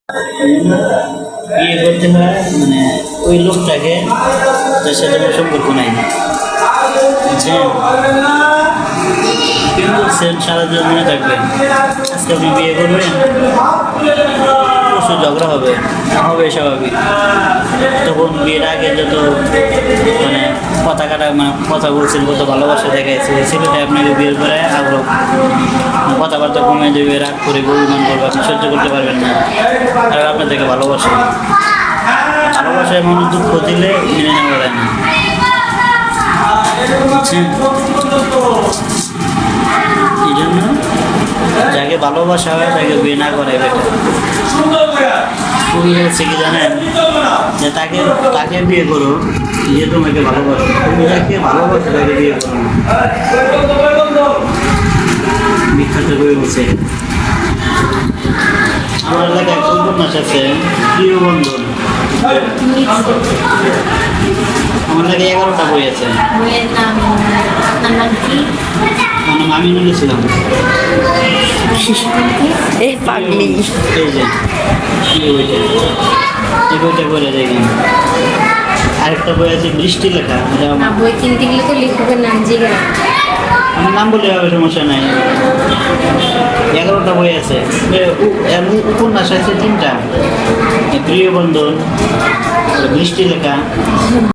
বিয়ে করতে হয় মানে ওই লোকটাকে যার সাথে কোনো সম্পর্ক নাই, বুঝছেন? কিন্তু সারা জীবন মনে থাকবেন। আজকে আপনি বিয়ে করবেন, প্রচুর ঝগড়া হবে, হবে স্বাভাবিক। তখন বিয়ের আগে যত মানে কথা কাটা মানে কথা বলছেন, কত ভালোবাসা দেখাইছে, ছেলেটা আপনাকে বিয়ের করে আগ্রহ কথাবার্তা কমে দেবে, রাগ করে অভিমান করবে, আপনি সহ্য করতে পারবেন না। আর আপনার থেকে ভালোবাসে, ভালোবাসায় মানুষ দুঃখ দিলে মেনে নেওয়া যায় না, বুঝছেন? এই জন্য যাকে ভালোবাসা হয় তাকে বিয়ে না করে বেটার। কবি হচ্ছে কি জানেন, যে তাকে তাকে বিয়ে করো যে তোমাকে ভালোবাসো, তুমি যাকে ভালোবাসো তাকে বিয়ে করো না। বিখ্যাত কবি বলছে। আমার এলাকায় একটা উপন্যাস আছে, প্রিয় বন্ধন। আমার এলাকায় 11টা বই আছে। মানে আমি বলেছিলাম এই পাগলি এই যে এই বইটা, এই বইটা পড়ে দেখেন। আরেকটা বই আছে বৃষ্টি লেখা, বই কিনতে গেলে তো লেখকের নাম জিজ্ঞাসা। আমার নাম বলে হবে, সমস্যা নাই। 11টা বই আছে, উপন্যাস আছে 3টা, প্রিয় বন্ধন, বৃষ্টি লেখা।